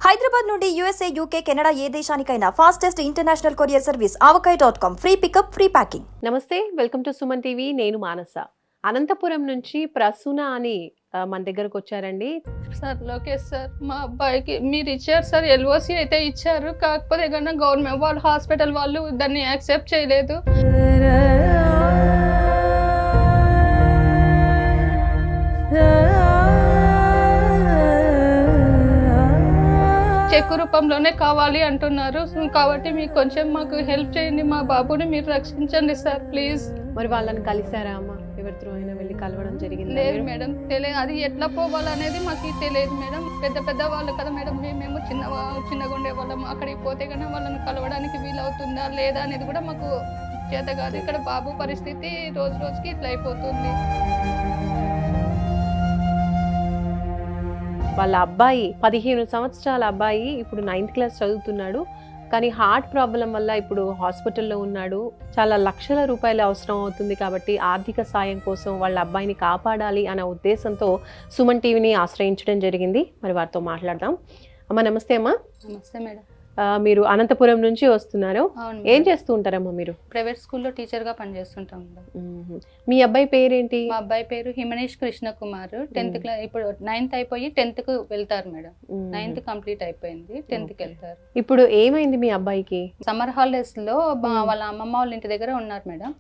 హైదరాబాద్ నుండి USA, UK, Canada ఏ దేశానికైనా fastest international courier service avocai.com. Free pickup, free packing. నమస్తే, వెల్కమ్ టు సుమన్ టీవీ. నేను మానస. అనంతపురం నుంచి ప్రసూన అని మన దగ్గరకు వచ్చారండి. సార్ లోకేష్ సార్, మా అబ్బాయికి మీరు ఇచ్చారు సార్, ఎల్ఓసి అయితే ఇచ్చారు. కాకపోతే కన్నా గవర్నమెంట్ వాళ్ళు హాస్పిటల్ వాళ్ళు దాన్ని యాక్సెప్ట్ చేయలేదు. చెక్ రూపంలోనే కావాలి అంటున్నారు. కాబట్టి మీకు కొంచెం మాకు హెల్ప్ చేయండి, మా బాబుని మీరు రక్షించండి సార్ ప్లీజ్. మరి వాళ్ళని కలిసారా అమ్మ? ఎవరితో అయినా వెళ్ళి కలవడం జరిగింది? లేదు మేడం, తెలియదు. అది ఎట్లా పోవాలనేది మాకు తెలియదు మేడం. పెద్ద పెద్ద వాళ్ళు కదా మేడం, మేము చిన్నగా ఉండే వాళ్ళం. అక్కడికి పోతే కన్నా వాళ్ళని కలవడానికి వీలవుతుందా లేదా అనేది కూడా మాకు చేత కాదు. ఇక్కడ బాబు పరిస్థితి రోజు రోజుకి ఇట్లా అయిపోతుంది. వాళ్ళ అబ్బాయి 15 సంవత్సరాల అబ్బాయి ఇప్పుడు 9th క్లాస్ చదువుతున్నాడు. కానీ హార్ట్ ప్రాబ్లం వల్ల ఇప్పుడు హాస్పిటల్లో ఉన్నాడు. చాలా లక్షల రూపాయలు అవసరం అవుతుంది. కాబట్టి ఆర్థిక సాయం కోసం వాళ్ళ అబ్బాయిని కాపాడాలి అనే ఉద్దేశంతో సుమన్ టీవీని ఆశ్రయించడం జరిగింది. మరి వారితో మాట్లాడదాం. అమ్మ నమస్తే. అమ్మా నమస్తే మేడం. మీరు అనంతపురం నుంచి వస్తున్నారు. అవును. ఏం చేస్తూ ఉంటారమ్మా మీరు? ప్రైవేట్ స్కూల్లో టీచర్గా పనిచేస్తుంటాం మేడం. మీ అబ్బాయి పేరేంటి? మా అబ్బాయి పేరు హిమనేష్ కృష్ణ కుమార్. 10th క్లాస్ ఇప్పుడు 9th అయిపోయి 10th కు వెళ్తారు మేడం. 9th కంప్లీట్ అయిపోయింది, 10th కి వెళ్తారు. ఇప్పుడు ఏమైంది మీ అబ్బాయికి? సమ్మర్ హాలిడేస్ లో వాళ్ళ అమ్మమ్మ వాళ్ళ ఇంటి దగ్గర ఉన్నారు మేడం.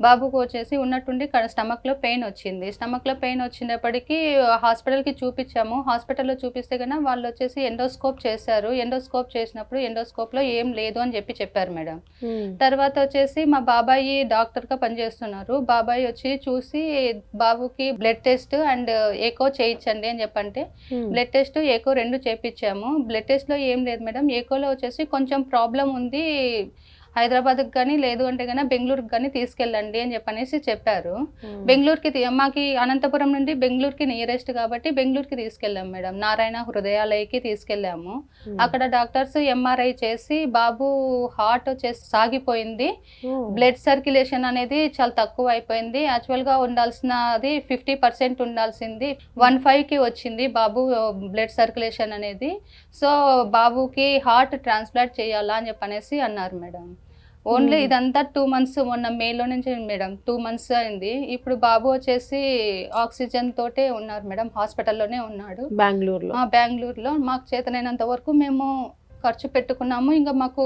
బాబుకు వచ్చేసి ఉన్నట్టుండి స్టమక్ లో పెయిన్ వచ్చింది. స్టమక్ లో పెయిన్ వచ్చినప్పటికీ హాస్పిటల్కి చూపించాము. హాస్పిటల్లో చూపిస్తే కన్నా వాళ్ళు వచ్చేసి ఎండోస్కోప్ చేశారు. ఎండోస్కోప్ చేసినప్పుడు ఎండోస్కోప్ లో ఏం లేదు అని చెప్పారు మేడం. తర్వాత వచ్చేసి మా బాబాయి డాక్టర్ గా పనిచేస్తున్నారు. బాబాయ్ వచ్చి చూసి బాబుకి బ్లడ్ టెస్ట్ అండ్ ఏకో చేయించండి అని చెప్పంటే బ్లడ్ టెస్ట్ ఏకో 2 చేయించాము. బ్లడ్ టెస్ట్ లో ఏం లేదు మేడం. ఏకోలో వచ్చేసి కొంచెం ప్రాబ్లం ఉంది, హైదరాబాద్కి కానీ లేదు అంటే కానీ బెంగళూరుకి కానీ తీసుకెళ్ళండి అని చెప్పనేసి చెప్పారు. బెంగళూరుకి మాకు అనంతపురం నుండి బెంగళూరుకి నియరెస్ట్ కాబట్టి బెంగళూరుకి తీసుకెళ్ళాము మేడం. నారాయణ హృదయాలయకి తీసుకెళ్ళాము. అక్కడ డాక్టర్స్ ఎంఆర్ఐ చేసి బాబు హార్ట్ వచ్చేసి సాగిపోయింది, బ్లడ్ సర్క్యులేషన్ అనేది చాలా తక్కువ అయిపోయింది. యాక్చువల్గా ఉండాల్సినది 50% ఉండాల్సింది 15కి వచ్చింది బాబు బ్లడ్ సర్క్యులేషన్ అనేది. సో బాబుకి హార్ట్ ట్రాన్స్ప్లాంట్ చేయాలా అని చెప్పనేసి అన్నారు మేడం. ఓన్లీ ఇదంతా 2 months, మొన్న మేలో నుంచి మేడం 2 months అయింది. ఇప్పుడు బాబు వచ్చేసి ఆక్సిజన్ తోటే ఉన్నారు మేడం, హాస్పిటల్లోనే ఉన్నాడు బెంగళూరులో. మాకు చేతనైనంత వరకు మేము ఖర్చు పెట్టుకున్నాము. ఇంకా మాకు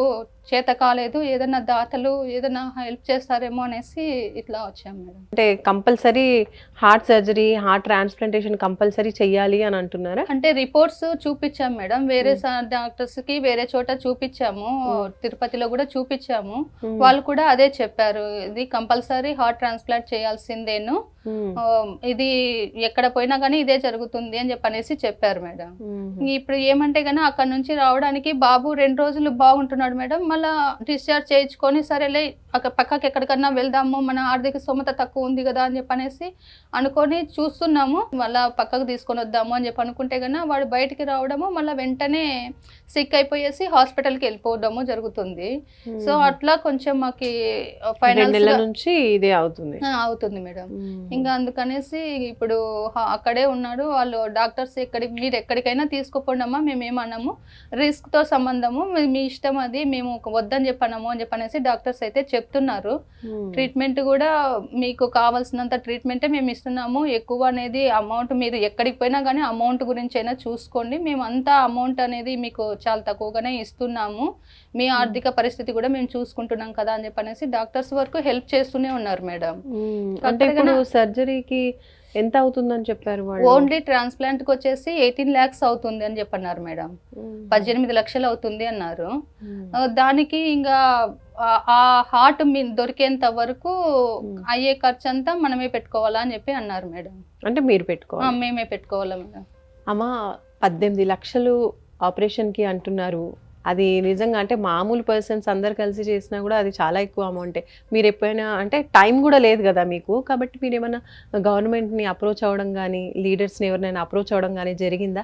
చేత కాలేదు, ఏదైనా దాతలు ఏదైనా హెల్ప్ చేస్తారేమో అనేసి ఇట్లా వచ్చాము మేడం. అంటే compulsory heart surgery, heart transplantation compulsory చెయ్యాలి అని అంటున్నారా? అంటే రిపోర్ట్స్ చూపించాము మేడం, వేరే డాక్టర్స్ కి వేరే చోట చూపించాము, తిరుపతిలో కూడా చూపించాము. వాళ్ళు కూడా అదే చెప్పారు, ఇది కంపల్సరీ హార్ట్ ట్రాన్స్ప్లాంట్ చేయాల్సిందేను, ఇది ఎక్కడ పోయినా కానీ ఇదే జరుగుతుంది అని చెప్పనేసి చెప్పారు మేడం. ఇప్పుడు ఏమంటే కానీ అక్కడ నుంచి రావడానికి బాబు 2 రోజులు బాగుంటున్నాడు మేడం. మళ్ళీ డిశ్చార్జ్ చేయించుకొని సరేలే పక్కకి ఎక్కడికన్నా వెళ్దాము, మన ఆర్థిక స్తోమత తక్కువ ఉంది కదా అని చెప్పనేసి అనుకొని చూస్తున్నాము. మళ్ళీ పక్కకు తీసుకొని వద్దాము అని చెప్పి అనుకుంటే కన్నా వాడు బయటికి రావడము, మళ్ళీ వెంటనే సిక్ అయిపోయేసి హాస్పిటల్కి వెళ్ళిపోవడము జరుగుతుంది. సో అట్లా కొంచెం మాకు ఫైనాన్స్ నుంచి ఇదే అవుతుంది మేడం. ఇంకా అందుకనేసి ఇప్పుడు అక్కడే ఉన్నాడు. వాళ్ళు డాక్టర్స్ మీరు ఎక్కడికైనా తీసుకోపోండమ్మా, మేమేమన్నాము, రిస్క్తో సంబంధము, మీ ఇష్టం, అది మేము వద్దని చెప్పన్నాము అని చెప్పనేసి డాక్టర్స్ అయితే చెప్తున్నారు. ట్రీట్మెంట్ కూడా మీకు కావాల్సినంత ట్రీట్మెంటే మేము ఇస్తున్నాము. ఎక్కువ అనేది అమౌంట్ మీరు ఎక్కడికి పోయినా కానీ అమౌంట్ గురించి అయినా చూసుకోండి, మేము అంతా అమౌంట్ అనేది మీకు చాలా తక్కువగానే ఇస్తున్నాము, మీ ఆర్థిక పరిస్థితి కూడా మేము చూసుకుంటున్నాం కదా అని చెప్పనేసి డాక్టర్స్ వరకు హెల్ప్ చేస్తూనే ఉన్నారు మేడం. అంటే ఇప్పుడు సర్జరీకి ఎంత అవుతుందని చెప్పారు? ఓన్లీ ట్రాన్స్ప్లాంట్ కి వచ్చేసి 18 lakhs అవుతుంది అని చెప్పన్నారు మేడం. 18 లక్షలు అవుతుంది అన్నారు. దానికి ఇంకా ఆ హార్ట్ దొరికేంత వరకు అయ్యే ఖర్చు అంతా మనమే పెట్టుకోవాలా అని చెప్పి అన్నారు మేడం. అంటే మీరు పెట్టుకోవాలి? మేమే పెట్టుకోవాలా మేడం. అమ్మ 18 లక్షలు ఆపరేషన్ కి అంటున్నారు. అది నిజంగా అంటే మామూలు పర్సన్స్ అందరు కలిసి చేసినా కూడా అది చాలా ఎక్కువ అమౌంటే. మీరు ఎప్పుడైనా అంటే టైం కూడా లేదు కదా మీకు, కాబట్టి మీరు ఏమైనా గవర్నమెంట్ని అప్రోచ్ అవ్వడం కానీ, లీడర్స్ని ఎవరినైనా అప్రోచ్ అవ్వడం కానీ జరిగిందా?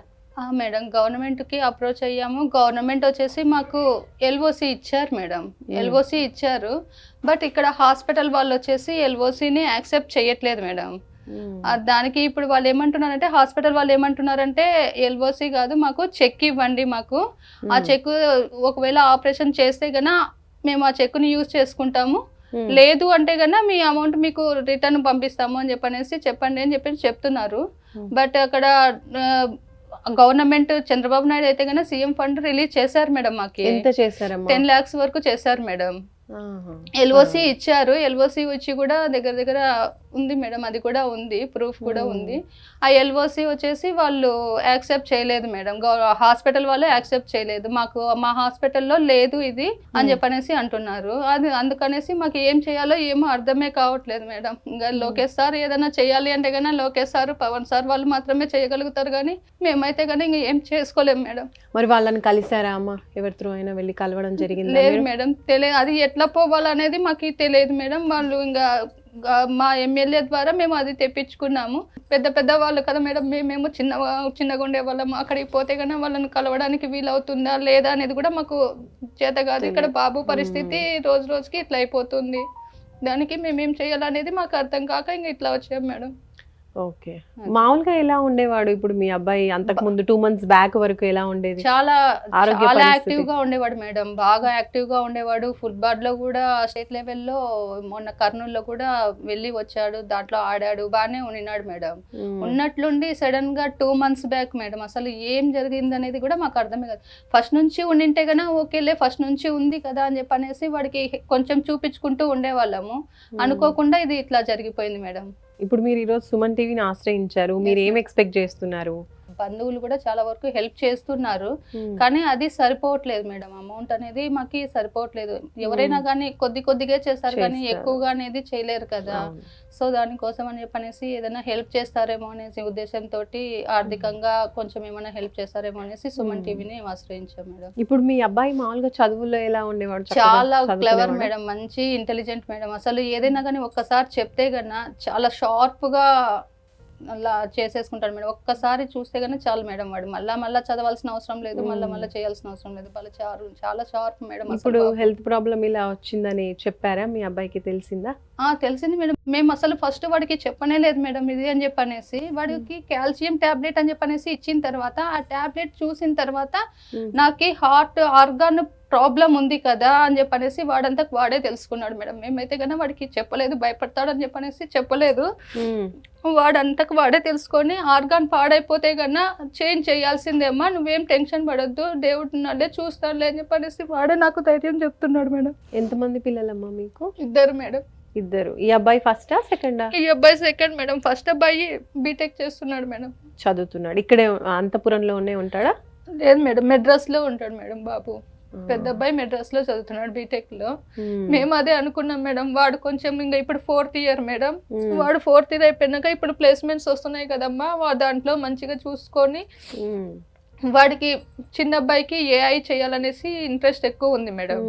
మేడం, గవర్నమెంట్కి అప్రోచ్ అయ్యాము. గవర్నమెంట్ వచ్చేసి మాకు ఎల్ఓసి ఇచ్చారు మేడం, ఎల్ఓసి ఇచ్చారు. బట్ ఇక్కడ హాస్పిటల్ వాళ్ళు వచ్చేసి ఎల్ఓసిని యాక్సెప్ట్ చేయట్లేదు మేడం. దానికి ఇప్పుడు వాళ్ళు ఏమంటున్నారంటే హాస్పిటల్ వాళ్ళు ఏమంటున్నారంటే ఎల్ఓసి కాదు, మాకు చెక్ ఇవ్వండి, మాకు ఆ చెక్ ఒకవేళ ఆపరేషన్ చేస్తే గన మేము ఆ చెక్ని యూజ్ చేసుకుంటాము, లేదు అంటే కన్నా మీ అమౌంట్ మీకు రిటర్న్ పంపిస్తాము అని చెప్పండి అని చెప్పి చెప్తున్నారు. బట్ అక్కడ గవర్నమెంట్ చంద్రబాబు నాయుడు అయితే కన్నా సీఎం ఫండ్ రిలీజ్ చేశారు మేడం. మాకు ఎంత చేశారమ్మా? 10 lakhs వరకు చేశారు మేడం. ఎల్ఓసి ఇచ్చారు. ఎల్ఓసి వచ్చి కూడా దగ్గర ఉంది మేడం, అది కూడా ఉంది, ప్రూఫ్ కూడా ఉంది. ఆ ఎల్ఓసి వచ్చేసి వాళ్ళు యాక్సెప్ట్ చేయలేదు మేడం, హాస్పిటల్ వాళ్ళు యాక్సెప్ట్ చేయలేదు. మాకు మా హాస్పిటల్లో లేదు ఇది అని చెప్పనేసి అంటున్నారు. అది అందుకనేసి మాకు ఏం చేయాలో ఏమో అర్థమే కావట్లేదు మేడం. ఇంకా లోకేష్ సార్ ఏదైనా చేయాలి అంటే కన్నా లోకేష్ సార్, పవన్ సార్ వాళ్ళు మాత్రమే చేయగలుగుతారు, కానీ మేమైతే కానీ ఇంకా ఏం చేసుకోలేము మేడం. మరి వాళ్ళని కలిసారా అమ్మ? ఎవరితో అయినా వెళ్ళి కలవడం జరిగింది? లేదు మేడం, తెలియదు. అది ఎట్లా పోవాలనేది మాకు తెలియదు మేడం. వాళ్ళు ఇంకా మా ఎమ్మెల్యే ద్వారా మేము అది తెప్పించుకున్నాము. పెద్ద వాళ్ళు కదా మేడం, మేము చిన్నగా ఉండే వాళ్ళము. అక్కడికి పోతే కన్నా వాళ్ళని కలవడానికి వీలవుతుందా లేదా అనేది కూడా మాకు చేత కాదు. ఇక్కడ బాబు పరిస్థితి రోజుకి ఇట్లా అయిపోతుంది. దానికి మేమేం చేయాలనేది మాకు అర్థం కాక ఇంకా ఇట్లా వచ్చాం మేడం. ఓకే. మామూలుగా ఎలా ఉండేవాడు ఇప్పుడు మీ అబ్బాయి? అంతకు ముందు 2 months బ్యాక్ వరకు ఎలా ఉండేది? చాలా యాక్టివ్ గా ఉండేవాడు మేడం, బాగా యాక్టివ్ గా ఉండేవాడు. ఫుట్బాల్ లో కూడా స్టేట్ లెవెల్లో మొన్న కర్నూలులో కూడా వెళ్ళి వచ్చాడు, దాంట్లో ఆడాడు, బాగానే ఉన్నాడు మేడం. ఉన్నట్లుండి సడన్ గా 2 months బ్యాక్ మేడం అసలు ఏం జరిగింది అనేది కూడా మాకు అర్థమే కాదు. ఫస్ట్ నుంచి ఉండింటే కన్నా ఓకేలే, ఫస్ట్ నుంచి ఉంది కదా అని చెప్పనేసి వాడికి కొంచెం చూపించుకుంటూ ఉండేవాళ్ళము. అనుకోకుండా ఇది ఇట్లా జరిగిపోయింది మేడం. ఇప్పుడు మీరు ఈరోజు సుమన్ టీవీని ఆశ్రయించారు, మీరు ఏం ఎక్స్పెక్ట్ చేస్తున్నారు? బంధువులు కూడా చాలా వరకు హెల్ప్ చేస్తున్నారు, కానీ అది సరిపోవట్లేదు మేడం. అమౌంట్ అనేది మాకు సరిపోవట్లేదు. ఎవరైనా కానీ కొద్దిగా చేస్తారు, కానీ ఎక్కువగా అనేది చేయలేరు కదా. సో దానికోసం అని చెప్పనేసి ఏదైనా హెల్ప్ చేస్తారేమో అనేసి ఉద్దేశంతో ఆర్థికంగా కొంచెం ఏమైనా హెల్ప్ చేస్తారేమో అనేసి సుమన్ టీవీని ఆశ్రయించాం మేడం. ఇప్పుడు మీ అబ్బాయి మామూలుగా చదువుల్లో ఎలా ఉండేవాడు? చాలా క్లెవర్ మేడం, మంచి ఇంటెలిజెంట్ మేడం. అసలు ఏదైనా కానీ ఒక్కసారి చెప్తే కన్నా చాలా షార్ప్ గా అలా చేసేసుకుంటాడు మేడం. ఒక్కసారి చూస్తే కానీ చాలు మేడం, వాడు మళ్ళా చదవాల్సిన అవసరం లేదు, మళ్ళీ చేయాల్సిన అవసరం లేదు. చాలా షార్ప్ మేడం. ఇప్పుడు హెల్త్ ప్రాబ్లం ఇలా వచ్చిందని చెప్పారా మీ అబ్బాయికి? తెలిసిందా? తెలిసింది మేడం. మేము అసలు ఫస్ట్ వాడికి చెప్పనే లేదు మేడం ఇది అని చెప్పనేసి. వాడికి కాల్షియం టాబ్లెట్ అని చెప్పనేసి ఇచ్చిన తర్వాత ఆ టాబ్లెట్ చూసిన తర్వాత నాకు హార్ట్ ఆర్గాన్ ప్రాబ్లం ఉంది కదా అని చెప్పనేసి వాడంతకు వాడే తెలుసుకున్నాడు మేడం. మేమైతే కన్నా వాడికి చెప్పలేదు, భయపడతాడని చెప్పనేసి చెప్పలేదు. వాడంతకు వాడే తెలుసుకొని ఆర్గాన్ పాడైపోతే కన్నా చేంజ్ చేయాల్సిందేమ్మా, నువ్వేం టెన్షన్ పడొద్దు, దేవుడు నన్నే చూస్తానులే అని చెప్పనేసి వాడే నాకు ధైర్యం చెప్తున్నాడు మేడం. ఎంతమంది పిల్లలమ్మా మీకు? 2 మేడం. 2. ఈ అబ్బాయి ఫస్టా సెకండా? ఈ అబ్బాయి సెకండ్ మేడం. ఫస్ట్ అబ్బాయి బీటెక్ చేస్తున్నాడు మేడం, చదువుతున్నాడు. ఇక్కడే అంతపురంలోనే ఉంటాడా? లేదు మేడం, మెడ్రాస్ లో ఉంటాడు మేడం బాబు. పెద్ద అబ్బాయి మెడ్రాస్ లో చదువుతున్నాడు బీటెక్ లో. మేము అదే అనుకున్నాం మేడం, వాడు కొంచెం ఇంకా ఇప్పుడు 4th year మేడం. వాడు 4th year అయిపోయినాక ఇప్పుడు ప్లేస్మెంట్స్ వస్తున్నాయి కదమ్మా, వాడు మంచిగా చూసుకొని వాడికి చిన్న అబ్బాయికి ఏఐ చేయాలనేసి ఇంట్రెస్ట్ ఎక్కువ ఉంది మేడం.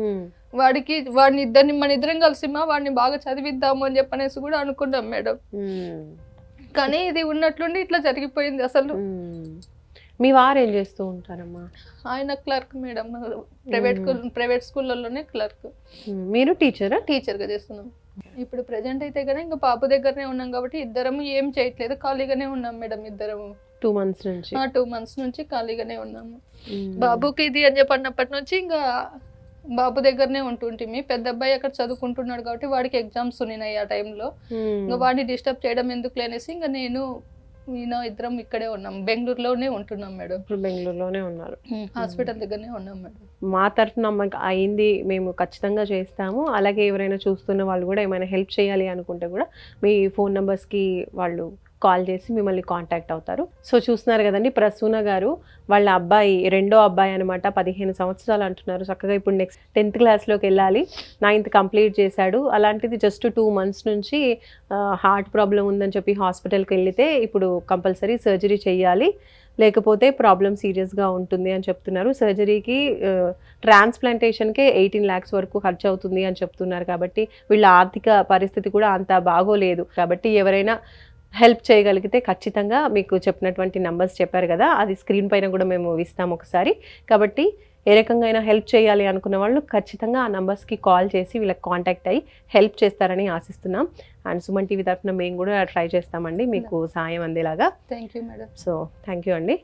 వాడిని మన ఇద్దరం కలిసి వాడిని బాగా చదివిద్దాము అని చెప్పనేసి కూడా అనుకున్నాం మేడం. కానీ ఇది ఉన్నట్లుండి ఇట్లా జరిగిపోయింది అసలు. మీ వారు ఏం చేస్తూ ఉంటారమ్మా? ఆయన క్లర్క్ మేడం, ప్రైవేట్ స్కూళ్ళలోనే క్లర్క్. మీరు టీచరా? టీచర్గా చేస్తున్నాం. ఇప్పుడు ప్రెజెంట్ అయితే కదా ఇంకా బాబు దగ్గరనే ఉన్నాం కాబట్టి ఇద్దరము ఏం చేయట్లేదు, ఖాళీగానే ఉన్నాం మేడం. ఇద్దరము 2 months నుంచి 2 months నుంచి ఖాళీగానే ఉన్నాము. బాబుకి ఇది అని చెప్పినప్పటి నుంచి ఇంకా బాబు దగ్గరనే ఉంటుంటిమి. పెద్ద అబ్బాయి అక్కడ చదువుకుంటున్నాడు కాబట్టి వాడికి ఎగ్జామ్స్ ఉన్నాయి ఆ టైంలో. ఇంకా వాడిని డిస్టర్బ్ చేయడం ఎందుకు అనేసి ఇంకా ఈయన ఇద్దరం ఇక్కడే ఉన్నాం, బెంగళూరులోనే ఉంటున్నాం మేడం. ఇప్పుడు బెంగళూరులోనే ఉన్నారు, హాస్పిటల్ దగ్గరనే ఉన్నాం మేడం. మా తరఫున మాకు అయింది, మేము ఖచ్చితంగా చేస్తాము. అలాగే ఎవరైనా చూస్తున్న వాళ్ళు కూడా ఏమైనా హెల్ప్ చేయాలి అనుకుంటే కూడా మీ ఫోన్ నెంబర్స్కి వాళ్ళు కాల్ చేసి మిమ్మల్ని కాంటాక్ట్ అవుతారు. సో చూస్తున్నారు కదండి, ప్రసూన గారు వాళ్ళ అబ్బాయి, 2వ అబ్బాయి అనమాట, 15 సంవత్సరాలు అంటున్నారు. చక్కగా ఇప్పుడు నెక్స్ట్ 10th క్లాస్లోకి వెళ్ళాలి, 9th కంప్లీట్ చేశాడు. అలాంటిది జస్ట్ 2 months నుంచి హార్ట్ ప్రాబ్లం ఉందని చెప్పి హాస్పిటల్కి వెళ్తే ఇప్పుడు కంపల్సరీ సర్జరీ చేయాలి, లేకపోతే ప్రాబ్లం సీరియస్గా ఉంటుంది అని చెప్తున్నారు. సర్జరీకి ట్రాన్స్ప్లాంటేషన్కే 18 lakhs వరకు ఖర్చు అవుతుంది అని చెప్తున్నారు. కాబట్టి వీళ్ళ ఆర్థిక పరిస్థితి కూడా అంత బాగోలేదు. కాబట్టి ఎవరైనా హెల్ప్ చేయగలిగితే ఖచ్చితంగా మీకు చెప్పినటువంటి నంబర్స్ చెప్పారు కదా, అది స్క్రీన్ పైన కూడా మేము ఇస్తాము ఒకసారి. కాబట్టి ఏ రకంగా అయినా హెల్ప్ చేయాలి అనుకున్న వాళ్ళు ఖచ్చితంగా ఆ నంబర్స్కి కాల్ చేసి వీళ్ళకి కాంటాక్ట్ అయ్యి హెల్ప్ చేస్తారని ఆశిస్తున్నాం. అండ్ సుమన్ టీవీ తరఫున మేము కూడా ట్రై చేస్తామండి మీకు సాయం అందేలాగా. Thank you madam. So thank you అండి.